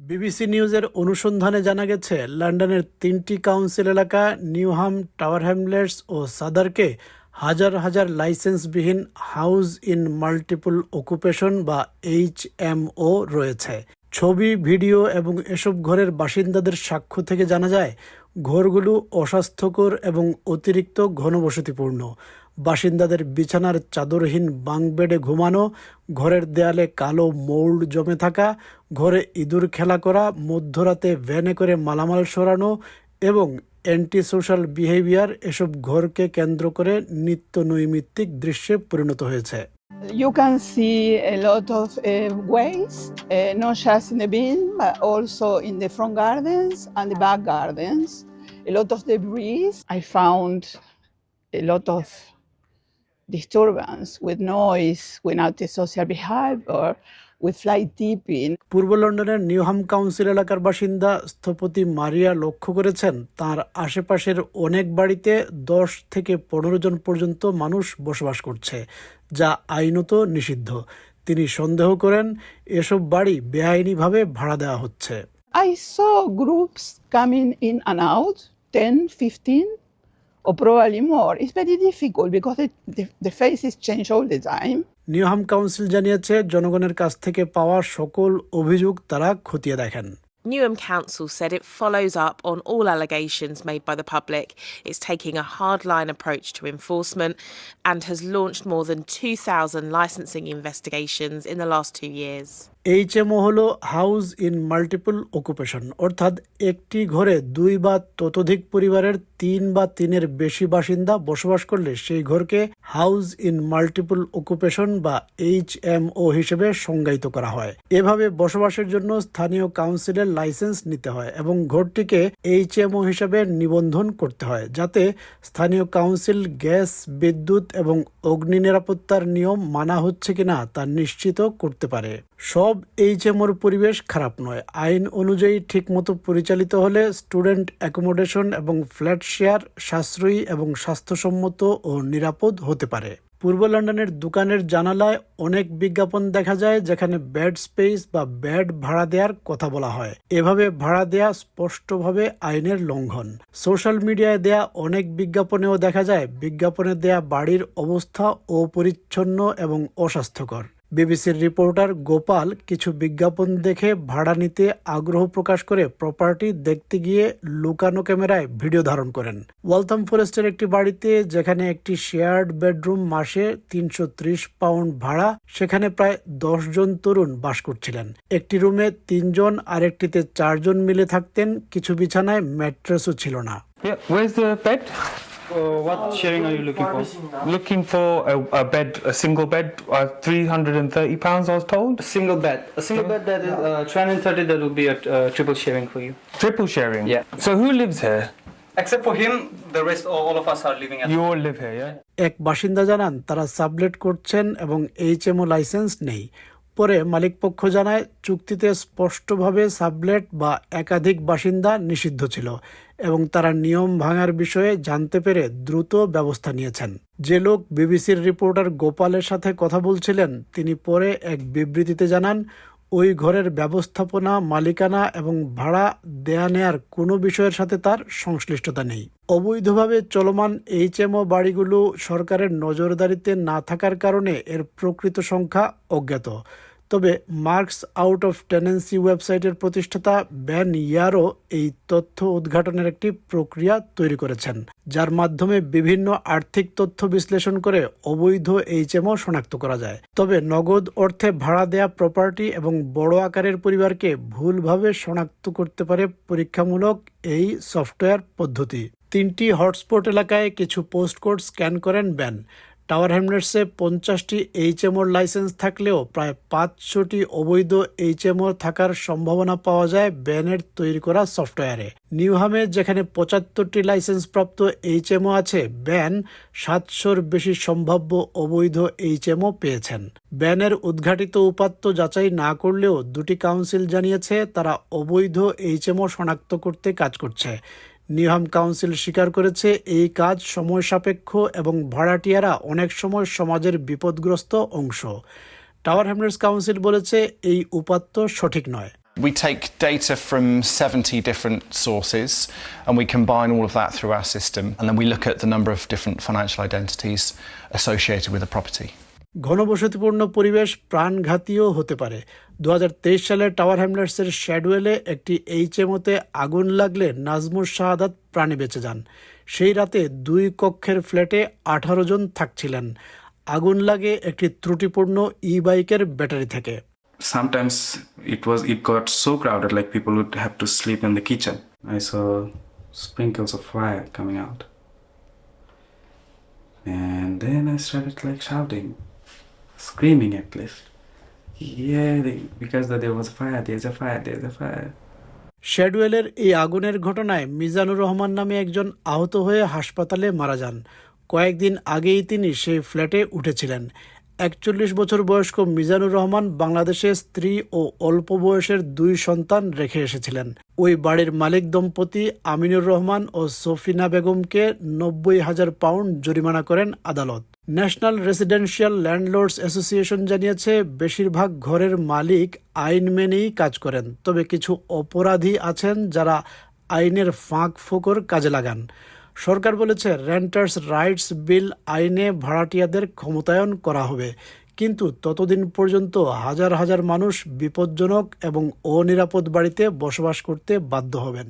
BBC নিউজের অনুসন্ধানে জানা গেছে, লন্ডনের 3টি কাউন্সিল এলাকা নিউহাম, টাওয়ার হ্যামলেটস ও সাদারকে হাজার হাজার লাইসেন্সবিহীন হাউস ইন মাল্টিপল অকুপেশন বা HMO রয়েছে। ছবি, ভিডিও এবং এসব ঘরের বাসিন্দাদের সাক্ষ্য থেকে জানা যায়, ঘরগুলো অস্বাস্থ্যকর এবং অতিরিক্ত ঘনবসতিপূর্ণ। বাসিন্দাদের বিছানার চাদরহীন বাঙ্ক বেডে ঘুমানো, ঘরের দেয়ালে কালো মোল্ড জমে থাকা, ঘরে ইঁদুর খেলা করা, মধ্যরাতে ভ্যানে করে মালামাল সরানো এবং অ্যান্টি সোশ্যাল বিহেভিয়ার এসব ঘরকে কেন্দ্র করে নিত্য নৈমিত্তিক দৃশ্যে পরিণত হয়েছে। You can see a lot of waste, not just in the bin, but also in the front gardens and the back gardens. A lot of debris. I found a lot of disturbance with noise, with antisocial behavior, with fly tipping. পূর্ব লন্ডনের Newham council এলাকার বাসিন্দা স্থপতি মারিয়া লক্ষ্য করেছেন, তার আশেপাশের অনেক বাড়িতে 10 থেকে 15 জন পর্যন্ত মানুষ বসবাস করছে, যা আইনত নিষিদ্ধ। তিনি সন্দেহ করেন এসব বাড়ি বেআইনিভাবে ভাড়া দেওয়া হচ্ছে। I saw groups coming in and out, 10, 15, or probably more. It's very difficult because the faces change all the time. Newham council জানিয়েছে, জনগণের কাছ থেকে পাওয়া সকল অভিযোগ তারা খতিয়ে দেখেন। Newham Council said it follows up on all allegations made by the public. It's taking a hardline approach to enforcement and has launched more than 2,000 licensing investigations in the last 2 years. HMO হলো house in multiple occupation, অর্থাৎ একটি ঘরে 2 বা ততোধিক পরিবারের 3 বা 3-এর বেশি বাসিন্দা বসবাস করলে সেই ঘরকে হাউস ইন মাল্টিপল অকুপেশন বা HMO হিসেবে সংজ্ঞায়িত করা হয়। এভাবে বসবাসের জন্য স্থানীয় কাউন্সিলের লাইসেন্স নিতে হয় এবং ঘরটিকে HMO হিসেবে নিবন্ধন করতে হয়, যাতে স্থানীয় কাউন্সিল গ্যাস, বিদ্যুৎ এবং অগ্নি নিরাপত্তার নিয়ম মানা হচ্ছে কিনা তা নিশ্চিত করতে পারে। সব HMOর পরিবেশ খারাপ নয়। আইন অনুযায়ী ঠিকমতো পরিচালিত হলে স্টুডেন্ট অ্যাকোমোডেশন এবং ফ্ল্যাট শেয়ার সাশ্রয়ী এবং স্বাস্থ্যসম্মত ও নিরাপদ হতে পারে। পূর্ব লন্ডনের দোকানের জানালায় অনেক বিজ্ঞাপন দেখা যায় যেখানে বেড স্পেস বা বেড ভাড়া দেওয়ার কথা বলা হয়। এভাবে ভাড়া দেয়া স্পষ্টভাবে আইনের লঙ্ঘন। সোশ্যাল মিডিয়ায় দেয়া অনেক বিজ্ঞাপনেও দেখা যায় বিজ্ঞাপনে দেয়া বাড়ির অবস্থা অপরিচ্ছন্ন এবং অস্বাস্থ্যকর। বিবিসির রিপোর্টার গোপাল কিছু বিজ্ঞাপন দেখে ভাড়া নিতে আগ্রহ প্রকাশ করে প্রপার্টি দেখতে গিয়ে লুকানো ক্যামেরায় ভিডিও ধারণ করেন। ওয়ালথাম ফরেস্টের একটি বাড়িতে, যেখানে একটি শেয়ার্ড বেডরুম মাসে 330 পাউন্ড ভাড়া, সেখানে প্রায় 10 জন তরুণ বাস করছিলেন। একটি রুমে 3 জন, আরেকটিতে 4 জন মিলে থাকতেন। কিছু বিছানায় ম্যাট্রেসও ছিল না। Yeah, where's the bed? What sharing are you looking for? Looking for a bed, a single bed, £330 I was told. A single bed. A single bed that is 330, that would be a triple sharing for you. Triple sharing? Yeah. So who lives here? Except for him, the rest, all of us are living at You all live here, yeah? এক বাসিন্দা জানান তারা sublet করছেন এবং HMO licence নেই। পরে মালিকপক্ষ জানায় চুক্তিতে স্পষ্টভাবে সাবলেট বা একাধিক বাসিন্দা নিষিদ্ধ ছিল এবং তারা নিয়ম ভাঙার বিষয়ে জানতে পেরে দ্রুত ব্যবস্থা নিয়েছেন। যে লোক বিবিসির রিপোর্টার গোপালের সাথে কথা বলছিলেন, তিনি পরে এক বিবৃতিতে জানান, ওই ঘরের ব্যবস্থাপনা, মালিকানা এবং ভাড়া দেয়া নেয়ার কোনো বিষয়ের সাথে তার সংশ্লিষ্টতা নেই। অবৈধভাবে চলমান HMO বাড়িগুলো সরকারের নজরদারিতে না থাকার কারণে এর প্রকৃত সংখ্যা অজ্ঞাত। তবে মার্কস আউট অফ টেনেন্সি ওয়েবসাইটের প্রতিষ্ঠাতা বেন ইয়ারো এই তথ্য উদ্ঘাটনের একটি প্রক্রিয়া তৈরি করেছেন, যার মাধ্যমে বিভিন্ন আর্থিক তথ্য বিশ্লেষণ করে অবৈধ HMO শনাক্ত করা যায়। তবে নগদ অর্থে ভাড়া দেয়া প্রপার্টি এবং বড় আকারের পরিবারকে ভুলভাবে শনাক্ত করতে পারে পরীক্ষামূলক এই সফটওয়্যার পদ্ধতি। 3টি হটস্পট এলাকায় কিছু পোস্টকোড স্ক্যান করেন বেন। টাওয়ার হ্যামলেটসে 50টি HMOর লাইসেন্স থাকলেও প্রায় 500টি অবৈধ HMO থাকার সম্ভাবনা পাওয়া যায় বেনের তৈরি করা সফটওয়্যারে। নিউহামে, যেখানে 75টি লাইসেন্সপ্রাপ্ত HMO আছে, বেন 700-র বেশি সম্ভাব্য অবৈধ HMO পেয়েছেন। বেনের উদ্ঘাটিত উপাত্ত যাচাই না করলেও 2টি কাউন্সিল জানিয়েছে তারা অবৈধ HMO শনাক্ত করতে কাজ করছে। নিউহাম কাউন্সিল স্বীকার করেছে এই কাজ সময় সাপেক্ষ এবং ভাড়াটিয়ারা অনেক সময় সমাজের বিপদগ্রস্ত অংশ। টাওয়ার হ্যামলেটস কাউন্সিল বলেছে এই উপাত্ত সঠিক নয়। We take data from 70 different sources and we combine all of that through our system, and then we look at the number of different financial identities associated with a property. ঘনবসতিপূর্ণ পরিবেশ প্রাণঘাতীও হতে পারে। 2023 সালে tower হ্যামলেটসের শ্যাডওয়েলে একটি এইচএমওতে আগুন লাগলে নাজমুস শাহাদাত প্রাণে বেঁচে যান। সেই রাতে 2 কক্ষের ফ্ল্যাটে 18 জন থাকছিলেন। আগুন লাগে একটি ত্রুটিপূর্ণ ই-বাইকের ব্যাটারি থেকে। Sometimes it got so crowded, like people would have to sleep in the kitchen. I saw sprinkles of fire coming out, and then I started like shouting, screaming at least, because there was a fire, there's a fire, there's a fire. শ্যাডওয়েলের এই আগুনের ঘটনায় মিজানুর রহমান নামে একজন আহত হয়ে হাসপাতালে মারা যান। কয়েকদিন আগেই তিনি সেই ফ্ল্যাটে উঠেছিলেন। 41 বছর বয়স্ক মিজানুর রহমান বাংলাদেশে স্ত্রী ও অল্প বয়সের 2 সন্তান রেখে এসেছিলেন। ওই বাড়ির মালিক দম্পতি আমিনুর রহমান ও সফিনা বেগমকে 90,000 পাউন্ড জরিমানা করেন আদালত। ন্যাশনাল রেসিডেন্সিয়াল ল্যান্ডলর্ডস অ্যাসোসিয়েশন জানিয়েছে, বেশিরভাগ ঘরের মালিক আইন মেনেই কাজ করেন, তবে কিছু অপরাধী আছেন যারা আইনের ফাঁক ফোকর কাজে লাগান। সরকার বলেছে, রেন্টার্স রাইটস বিল আইনে ভাড়াটিয়াদের ক্ষমতায়ন করা হবে, কিন্তু ততদিন পর্যন্ত হাজার হাজার মানুষ বিপজ্জনক এবং অনিরাপদ বাড়িতে বসবাস করতে বাধ্য হবেন।